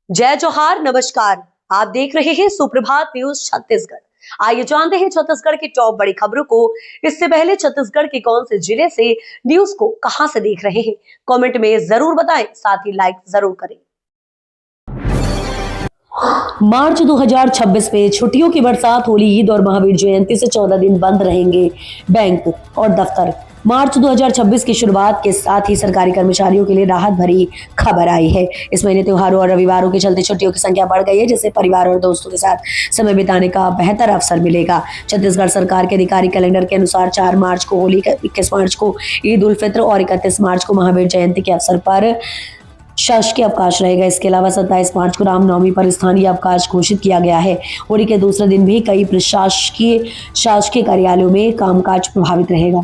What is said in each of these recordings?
जय जोहार, नमस्कार। आप देख रहे हैं सुप्रभात न्यूज छत्तीसगढ़। आइए जानते हैं छत्तीसगढ़ की टॉप बड़ी खबरों को। इससे पहले छत्तीसगढ़ के कौन से जिले से न्यूज को कहां से देख रहे हैं, कमेंट में जरूर बताएं, साथ ही लाइक जरूर करें। मार्च 2026 में छुट्टियों की बरसात, होली, ईद और महावीर जयंती से 14 दिन बंद रहेंगे बैंक और दफ्तर। मार्च 2026 की शुरुआत के साथ ही सरकारी कर्मचारियों के लिए राहत भरी खबर आई है। इस महीने त्योहारों और रविवारों के चलते छुट्टियों की संख्या बढ़ गई है, जिससे परिवार और दोस्तों के साथ समय बिताने का बेहतर अवसर मिलेगा। छत्तीसगढ़ सरकार के आधिकारिक कैलेंडर के अनुसार 4 मार्च को होली, 21 मार्च को ईद उल फित्र और 31 मार्च को महावीर जयंती के अवसर पर शासकीय अवकाश रहेगा। इसके अलावा 27 मार्च को रामनवमी पर स्थानीय अवकाश घोषित किया गया है। होली के दूसरे दिन भी कई शासकीय कार्यालयों में कामकाज प्रभावित रहेगा।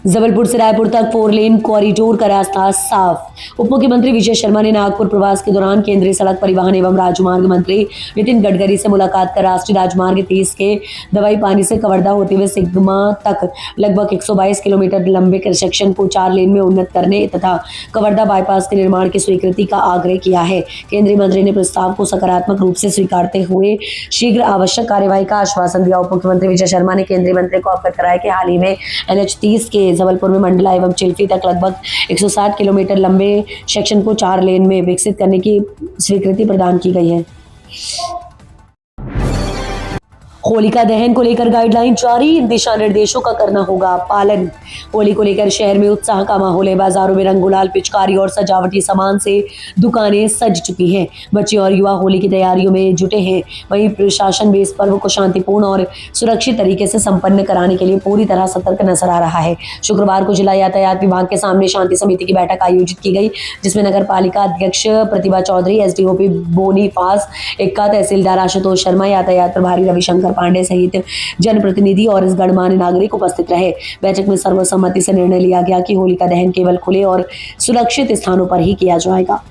जबलपुर से रायपुर तक 4 लेन कॉरिडोर का रास्ता साफ। उप मुख्यमंत्री विजय शर्मा ने नागपुर प्रवास के दौरान केंद्रीय सड़क परिवहन एवं राजमार्ग मंत्री नितिन गडकरी से मुलाकात कर राष्ट्रीय राजमार्ग 30 के दवाई पानी से कवर्धा होते हुए सिग्मा तक लगभग 122 किलोमीटर लंबे सेक्शन को 4 लेन में उन्नत करने तथा कवर्धा बाईपास के निर्माण की स्वीकृति का आग्रह किया है। केंद्रीय मंत्री ने प्रस्ताव को सकारात्मक रूप से स्वीकारते हुए शीघ्र आवश्यक कार्यवाही का आश्वासन दिया। उप मुख्यमंत्री विजय शर्मा ने केंद्रीय मंत्री को अवगत कराया कि हाल ही में NH 30 के जबलपुर में मंडला एवं चिल्फी तक लगभग 160 किलोमीटर लंबे सेक्शन को 4 लेन में विकसित करने की स्वीकृति प्रदान की गई है। होलिका दहन को लेकर गाइडलाइन जारी, दिशा निर्देशों का करना होगा पालन। होली को लेकर शहर में उत्साह का माहौल है। बाजारों में रंग गुलाल, पिचकारी और सजावटी सामान से दुकानें सज चुकी हैं। बच्चे और युवा होली की तैयारियों में जुटे हैं। वहीं प्रशासन भी इस पर्व को शांतिपूर्ण और सुरक्षित तरीके से संपन्न कराने के लिए पूरी तरह सतर्क नजर आ रहा है। शुक्रवार को जिला यातायात विभाग के सामने शांति समिति की बैठक आयोजित की गई, जिसमें नगर पालिका अध्यक्ष प्रतिभा चौधरी, SDOP बोनीफास एक्का, तहसीलदार आशुतोष शर्मा, यातायात प्रभारी रविशंकर पांडे सहित जनप्रतिनिधि और इस गणमान्य नागरिक उपस्थित रहे। बैठक में सर्वसम्मति से निर्णय लिया गया कि होली का दहन केवल खुले और सुरक्षित स्थानों पर ही किया जाएगा।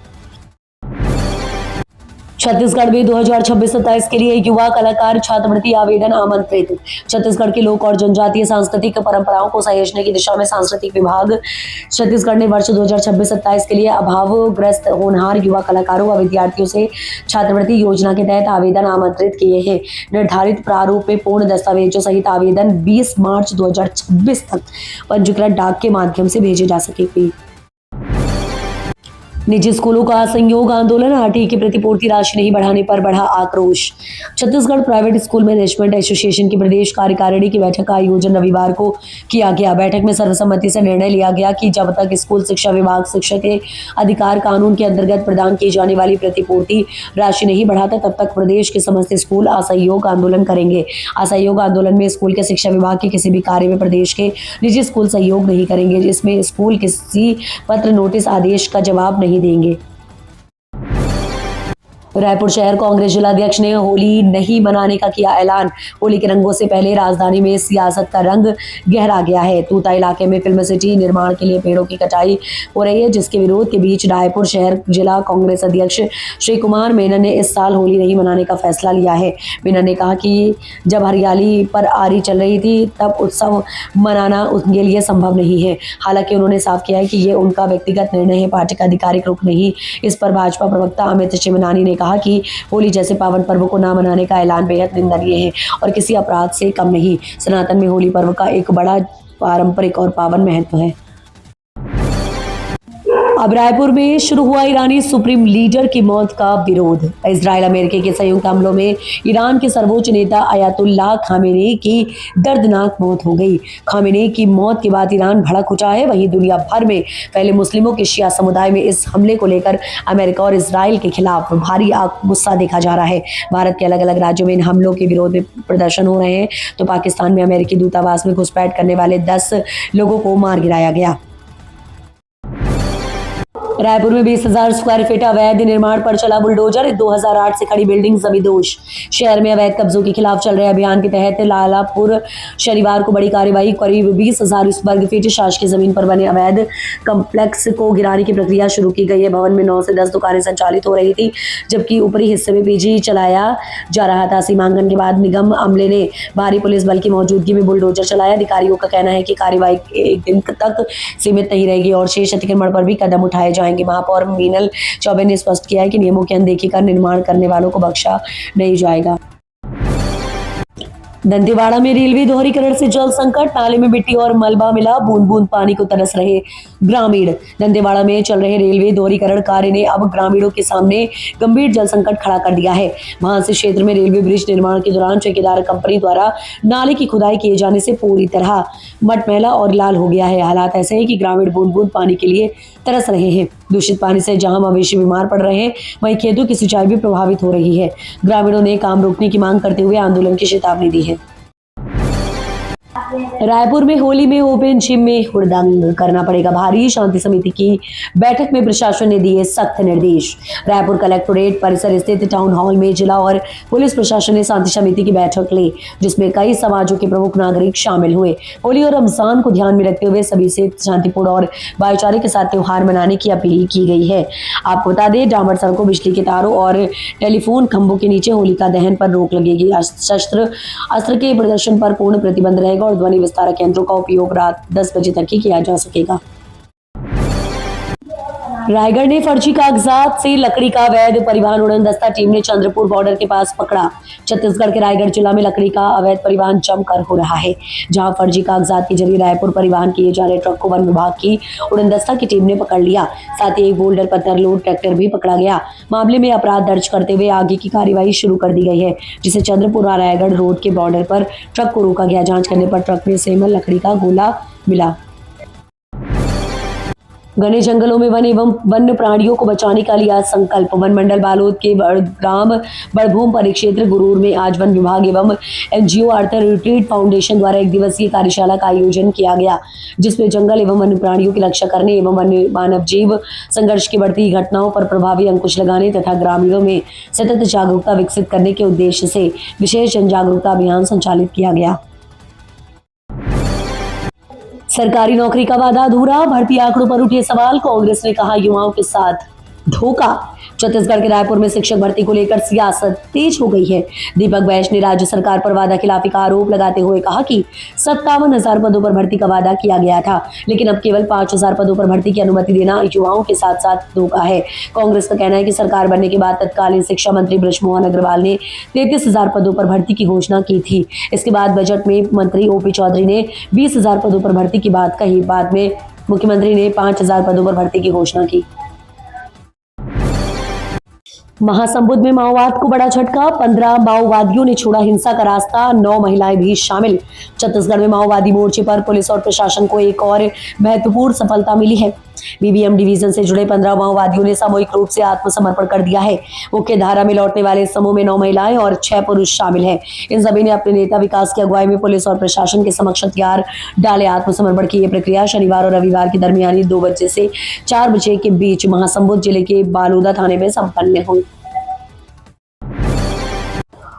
छत्तीसगढ़ में 2026-27 के लिए युवा कलाकार छात्रवृत्ति आवेदन आमंत्रित। छत्तीसगढ़ के लोक और जनजातीय सांस्कृतिक परंपराओं को सहेजने की दिशा में सांस्कृतिक विभाग छत्तीसगढ़ ने वर्ष 2026-27 के लिए अभावग्रस्त होनहार युवा कलाकारों व विद्यार्थियों से छात्रवृत्ति योजना के तहत आवेदन आमंत्रित किए हैं। निर्धारित प्रारूप में पूर्ण दस्तावेजों सहित आवेदन 20 मार्च 2026 तक पंजीकृत डाक के माध्यम से भेजे जा सकेंगे। निजी स्कूलों का असहयोग आंदोलन, RTE की प्रतिपूर्ति राशि नहीं बढ़ाने पर बढ़ा आक्रोश। Chhattisgarh private school management association की प्रदेश कार्यकारिणी की बैठक का आयोजन रविवार को किया गया। बैठक में सर्वसम्मति से निर्णय लिया गया कि जब तक स्कूल शिक्षा विभाग शिक्षक के अधिकार कानून के अंतर्गत प्रदान की जाने वाली प्रतिपूर्ति राशि नहीं बढ़ाता, तब तक प्रदेश के समस्त स्कूल असहयोग आंदोलन करेंगे। असहयोग आंदोलन में स्कूल के शिक्षा विभाग के किसी भी कार्य में प्रदेश के निजी स्कूल सहयोग नहीं करेंगे, जिसमें स्कूल किसी पत्र, नोटिस, आदेश का जवाब नहीं देंगे। रायपुर शहर कांग्रेस जिलाध्यक्ष ने होली नहीं मनाने का किया ऐलान। होली के रंगों से पहले राजधानी में सियासत का रंग गहरा गया है। तूता इलाके में फिल्म सिटी निर्माण के लिए पेड़ों की कटाई हो रही है, जिसके विरोध के बीच रायपुर शहर जिला कांग्रेस अध्यक्ष श्री कुमार मेनन ने इस साल होली नहीं मनाने का फैसला लिया है। मेनन ने कहा कि जब हरियाली पर आरी चल रही थी, तब उत्सव मनाना उनके लिए संभव नहीं है। हालांकि उन्होंने साफ किया है कि ये उनका व्यक्तिगत निर्णय है, पार्टी का आधिकारिक रुख नहीं। इस पर भाजपा प्रवक्ता अमित चिमनानी ने कहा कि होली जैसे पावन पर्व को ना मनाने का ऐलान बेहद निंदनीय है और किसी अपराध से कम नहीं। सनातन में होली पर्व का एक बड़ा पारंपरिक और पावन महत्व है। अब रायपुर में शुरू हुआ ईरानी सुप्रीम लीडर की मौत का विरोध। इजराइल अमेरिका के संयुक्त हमलों में ईरान के सर्वोच्च नेता अयातुल्लाह खामेनी की दर्दनाक मौत हो गई। खामेनी की मौत के बाद ईरान भड़क उठा है। वहीं दुनिया भर में पहले मुस्लिमों के शिया समुदाय में इस हमले को लेकर अमेरिका और इजराइल के खिलाफ भारी गुस्सा देखा जा रहा है। भारत के अलग अलग राज्यों में इन हमलों के विरोध में प्रदर्शन हो रहे हैं, तो पाकिस्तान में अमेरिकी दूतावास में घुसपैठ करने वाले 10 लोगों को मार गिराया गया। रायपुर में 20,000 स्क्वायर फीट अवैध निर्माण पर चला बुलडोजर। 2008 से खड़ी बिल्डिंग जमींदोज। शहर में अवैध कब्जों के खिलाफ चल रहे अभियान के तहत लालापुर शनिवार को बड़ी कार्रवाई। करीब 20,000 वर्ग फीट शासकीय जमीन पर बने अवैध कम्प्लेक्स को गिराने की प्रक्रिया शुरू की गई है। भवन में 9 से 10 दुकानें संचालित हो रही थी, जबकि ऊपरी हिस्से में PG चलाया जा रहा था। सीमांकन के बाद निगम अमले ने भारी पुलिस बल की मौजूदगी में बुलडोजर चलाया। अधिकारियों का कहना है कि कार्रवाई एक दिन तक सीमित नहीं रहेगी और शेष अतिक्रमण पर भी कदम उठाए जाएंगे। जाएंगे। महापौर मीनल चौबे ने स्पष्ट किया है कि नियमों की अनदेखी कर निर्माण करने वालों को बख्शा नहीं जाएगा। दंतेवाड़ा में रेलवे दोहरीकरण से जल संकट, नाले में मिट्टी और मलबा मिला, बूंद बूंद पानी को तरस रहे ग्रामीण। दंतेवाड़ा में चल रहे रेलवे दोहरीकरण कार्य ने अब ग्रामीणों के सामने गंभीर जल संकट खड़ा कर दिया है। वहां से क्षेत्र में रेलवे ब्रिज निर्माण के दौरान ठेकेदार कंपनी द्वारा नाले की खुदाई किए जाने से पूरी तरह मटमैला और लाल हो गया है। हालात ऐसे हैं कि ग्रामीण बूंद बूंद पानी के लिए तरस रहे हैं। दूषित पानी से जहां मवेशी बीमार पड़ रहे हैं, वहीं खेतों की सिंचाई भी प्रभावित हो रही है। ग्रामीणों ने काम रोकने की मांग करते हुए आंदोलन की चेतावनी दी है। रायपुर में होली में ओपन जिम में हुड़दंग, करना पड़ेगा भारी, शांति समिति की बैठक में प्रशासन ने दिए सख्त निर्देश। रायपुर कलेक्टोरेट परिसर स्थित टाउन हॉल में जिला और पुलिस प्रशासन ने शांति समिति की बैठक ली, जिसमें कई समाजों के प्रमुख नागरिक शामिल हुए। होली और रमजान को ध्यान में रखते हुए सभी से शांतिपूर्ण और भाईचारे के साथ त्योहार मनाने की अपील की गई है। आपको बता दें, डामर सड़कों, बिजली के तारों और टेलीफोन खंभों के नीचे होलिका दहन पर रोक लगेगी। शस्त्र अस्त्र के प्रदर्शन पर पूर्ण प्रतिबंध रहेगा और ध्वनि विस्तारक यंत्रों का उपयोग रात 10 बजे तक ही किया जा सकेगा। रायगढ़ ने फर्जी कागजात से लकड़ी का अवैध परिवहन उड़नदस्ता टीम ने चंद्रपुर बॉर्डर के पास पकड़ा। छत्तीसगढ़ के रायगढ़ जिला में लकड़ी का अवैध परिवहन जमकर हो रहा है, जहां फर्जी कागजात के जरिए रायपुर परिवहन किए जा रहे ट्रक को वन विभाग की उड़नदस्ता की टीम ने पकड़ लिया। साथ ही एक बोल्डर पत्थर लोड ट्रैक्टर भी पकड़ा गया। मामले में अपराध दर्ज करते हुए आगे की कार्यवाही शुरू कर दी गई है, जिसे चंद्रपुर रायगढ़ रोड के बॉर्डर पर ट्रक को रोका गया। जांच करने पर ट्रक में सेमल लकड़ी का गोला मिला। घने जंगलों में वन एवं वन्य प्राणियों को बचाने का लिया संकल्प। वन मंडल बालोद के ग्राम बड़भूम परिक्षेत्र गुरूर में आज वन विभाग एवं एनजीओ आर्थर रिट्रीट फाउंडेशन द्वारा एक दिवसीय कार्यशाला का आयोजन किया गया, जिसमें जंगल एवं वन्य प्राणियों की रक्षा करने एवं वन्य मानव जीव संघर्ष की बढ़ती घटनाओं पर प्रभावी अंकुश लगाने तथा ग्रामीणों में सतत जागरूकता विकसित करने के उद्देश्य से विशेष जन जागरूकता अभियान संचालित किया गया। सरकारी नौकरी का वादा अधूरा, भर्ती आंकड़ों पर उठे सवाल, कांग्रेस ने कहा युवाओं के साथ धोखा। छत्तीसगढ़ के रायपुर में शिक्षक भर्ती को लेकर सियासत तेज हो गई है। दीपक बैश ने राज्य सरकार पर वादा खिलाफी का आरोप लगाते हुए कहा कि 57,000 पदों पर भर्ती का वादा किया गया था, लेकिन अब केवल 5,000 पदों पर भर्ती की अनुमति देना युवाओं के साथ साथ धोखा है। कांग्रेस का कहना है कि सरकार बनने के बाद तत्कालीन शिक्षा मंत्री बृजमोहन अग्रवाल ने 33,000 पदों पर भर्ती की घोषणा की थी। इसके बाद बजट में मंत्री ओपी चौधरी ने 20,000 पदों पर भर्ती की बात कही। बाद में मुख्यमंत्री ने 5,000 पदों पर भर्ती की घोषणा की। महासमुंद में माओवाद को बड़ा झटका, 15 माओवादियों ने छोड़ा हिंसा का रास्ता, 9 महिलाएं भी शामिल। छत्तीसगढ़ में माओवादी मोर्चे पर पुलिस और प्रशासन को एक और महत्वपूर्ण सफलता मिली है। बीबीएम डिवीजन से जुड़े 15 माओवादियों ने सामूहिक रूप से आत्मसमर्पण कर दिया है। मुख्य धारा में लौटने वाले इस समूह में 9 महिलाएं और 6 पुरुष शामिल हैं। इन सभी ने अपने नेता विकास की अगुवाई में पुलिस और प्रशासन के समक्ष हथियार डाले। आत्मसमर्पण की यह प्रक्रिया शनिवार और रविवार के दरमियानी 2 बजे से 4 बजे के बीच महासमुंद जिले के बालोदा थाने में संपन्न हुई।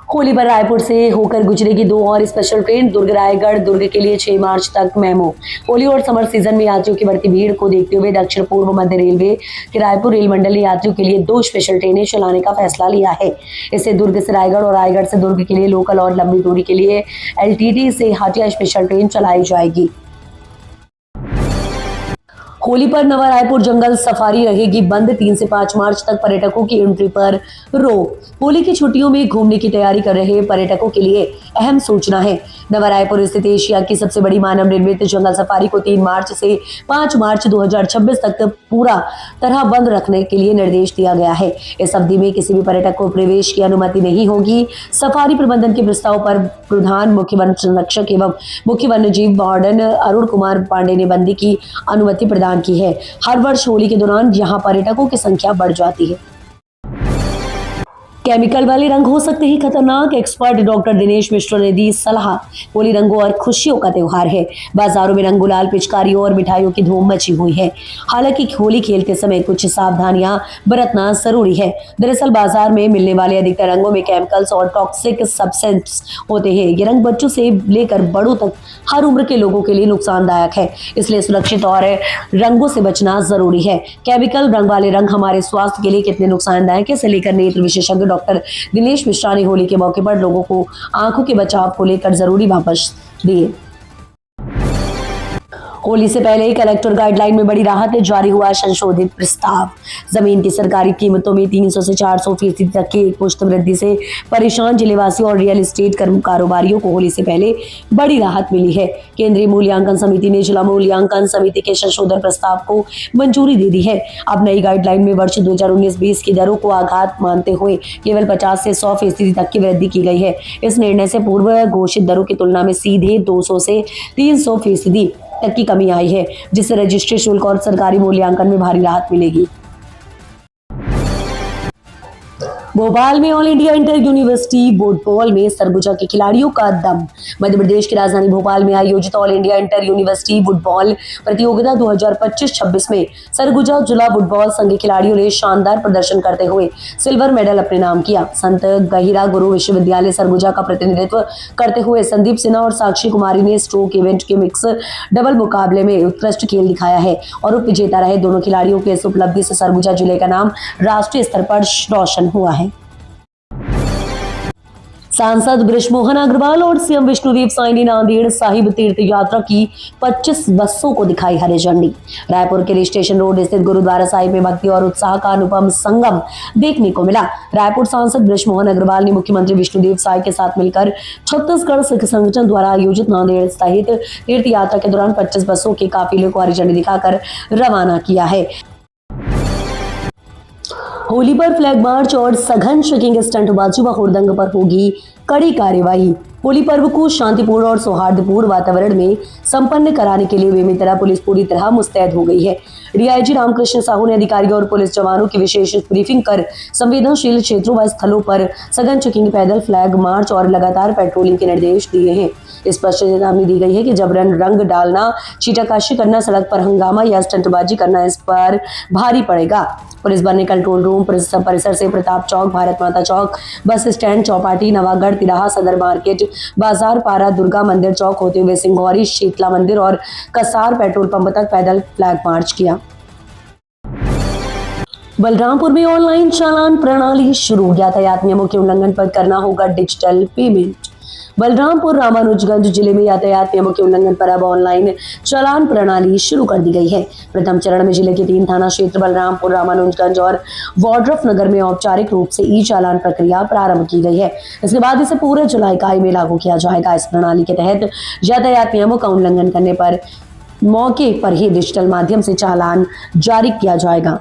होली पर रायपुर से होकर गुजरेगी 2 और स्पेशल ट्रेन। दुर्ग रायगढ़ दुर्ग के लिए 6 मार्च तक मेमो। होली और समर सीजन में यात्रियों की बढ़ती भीड़ को देखते हुए दक्षिण पूर्व मध्य रेलवे के रायपुर रेल मंडल ने यात्रियों के लिए 2 स्पेशल ट्रेनें चलाने का फैसला लिया है। इससे दुर्ग से रायगढ़ और रायगढ़ से दुर्ग के लिए लोकल और लंबी दूरी के लिए एलटीटी से हाटिया स्पेशल ट्रेन चलाई जाएगी। होली पर नवा रायपुर जंगल सफारी रहेगी बंद, 3 से 5 मार्च तक पर्यटकों की एंट्री पर रोक। होली की छुट्टियों में घूमने की तैयारी कर रहे पर्यटकों के लिए अहम सूचना है। नवा रायपुर स्थित एशिया की सबसे बड़ी मानव निर्मित जंगल सफारी को 3 मार्च से 5 मार्च 2026 तक पूरा तरह बंद रखने के लिए निर्देश दिया गया है। इस अवधि में किसी भी पर्यटक को प्रवेश की अनुमति नहीं होगी। सफारी प्रबंधन के प्रस्ताव पर प्रधान मुख्य वन संरक्षक एवं मुख्य वन्य जीव वार्डन अरुण कुमार पांडे ने बंदी की अनुमति प्रदान की है। हर वर्ष होली के दौरान यहां पर्यटकों की संख्या बढ़ जाती है। केमिकल वाले रंग हो सकते हैं खतरनाक, एक्सपर्ट डॉक्टर दिनेश मिश्रा ने दी सलाह। होली रंगों और खुशियों का त्योहार है। बाजारों में रंग गुलाल, पिचकारियों और मिठाइयों की धूम मची हुई है। हालांकि होली खेलते समय कुछ सावधानियां बरतना जरूरी है। दरअसल बाजार में मिलने वाले अधिकतर रंगों में केमिकल्स और टॉक्सिक सब्सटेंस होते हैं। ये रंग बच्चों से लेकर बड़ों तक हर उम्र के लोगों के लिए नुकसानदायक है, इसलिए सुरक्षित और रंगों से बचना जरूरी है। केमिकल रंग वाले रंग हमारे स्वास्थ्य के लिए कितने नुकसानदायक है, इसे लेकर नेत्र विशेषज्ञ डॉक्टर दिनेश मिश्रा ने होली के मौके पर लोगों को आंखों के बचाव को लेकर जरूरी परामर्श दिए। होली से पहले ही कलेक्टर गाइडलाइन में बड़ी राहत जारी हुआ संशोधित प्रस्ताव। जमीन की सरकारी कीमतों में 300 से 400% तक की एकमुश्त वृद्धि से परेशान जिलेवासियों और रियल एस्टेट कारोबारियों को होली से पहले बड़ी राहत मिली है। केंद्रीय मूल्यांकन समिति ने जिला मूल्यांकन समिति के संशोधन प्रस्ताव को मंजूरी दे दी है। अब नई गाइडलाइन में वर्ष 2019-20 की दरों को आघात मानते हुए केवल 50 से 100% तक की वृद्धि की गई है। इस निर्णय से पूर्व घोषित दरों की तुलना में सीधे 200 से 300% तक की कमी आई है, जिससे रजिस्ट्री शुल्क और सरकारी मूल्यांकन में भारी राहत मिलेगी। भोपाल में all India inter university football में सरगुजा के खिलाड़ियों का दम। मध्य प्रदेश की राजधानी भोपाल में आयोजित all India inter university football प्रतियोगिता 2025-26 में सरगुजा जिला फुटबॉल संघ के खिलाड़ियों ने शानदार प्रदर्शन करते हुए सिल्वर मेडल अपने नाम किया। संत गहिरा गुरु विश्वविद्यालय सरगुजा का प्रतिनिधित्व करते हुए संदीप सिन्हा और साक्षी कुमारी ने स्ट्रोक इवेंट के मिक्स डबल मुकाबले में उत्कृष्ट खेल दिखाया है और उप विजेता रहे। दोनों खिलाड़ियों की इस उपलब्धि से सरगुजा जिले का नाम राष्ट्रीय स्तर पर रोशन हुआ है। सांसद बृजमोहन अग्रवाल और सीएम विष्णुदेव साई ने नांदेड़ साहिब तीर्थ यात्रा की 25 बसों को दिखाई हरी झंडी। रायपुर के स्टेशन रोड स्थित गुरुद्वारा साहिब में भक्ति और उत्साह का अनुपम संगम देखने को मिला। रायपुर सांसद बृजमोहन अग्रवाल ने मुख्यमंत्री विष्णुदेव साई के साथ मिलकर छत्तीसगढ़ सिख संगठन द्वारा आयोजित नांदेड़ सहित तीर्थ यात्रा के दौरान 25 बसों के काफिले को हरी झंडी दिखाकर रवाना किया है। होली पर फ्लैग मार्च और सघन चेकिंग, स्टंटबाजी व हुड़दंग पर होगी कड़ी कार्यवाही। होली पर्व को शांतिपूर्ण और सौहार्दपूर्ण वातावरण में संपन्न कराने के लिए बेमेतरा पुलिस पूरी तरह मुस्तैद हो गई है। डीआईजी रामकृष्ण साहू ने अधिकारियों और पुलिस जवानों की विशेष ब्रीफिंग कर संवेदनशील क्षेत्रों व स्थलों पर सघन चेकिंग, पैदल फ्लैग मार्च और लगातार पेट्रोलिंग के निर्देश दिए हैं। स्पष्ट चेतावनी दी गई है कि जबरन रंग डालना, चीटाकाशी करना, सड़क पर हंगामा या स्टंटबाजी करना इस पर भारी पड़ेगा। पुलिस बल ने कंट्रोल रूम परिसर से प्रताप चौक, भारत माता चौक, बस स्टैंड, चौपाटी, नवागढ़, तिराहा, सदर मार्केट, बाजार पारा, दुर्गा मंदिर चौक होते हुए सिंघौरी, शीतला मंदिर और कसार पेट्रोल पंप तक पैदल फ्लैग मार्च किया। बलरामपुर में ऑनलाइन चालान प्रणाली शुरू। यातायात नियमों के उल्लंघन पर करना होगा डिजिटल पेमेंट। बलरामपुर रामानुजगंज जिले में यातायात नियमों के उल्लंघन पर अब ऑनलाइन चालान प्रणाली शुरू कर दी गई है। प्रथम चरण में जिले के 3 थाना क्षेत्र बलरामपुर, रामानुजगंज और वाड्रफ नगर में औपचारिक रूप से ई चालान प्रक्रिया प्रारंभ की गई है। इसके बाद इसे पूरे जुलाई इकाई में लागू किया जाएगा। इस प्रणाली के तहत यातायात नियमों का उल्लंघन करने पर मौके पर ही डिजिटल माध्यम से चालान जारी किया जाएगा।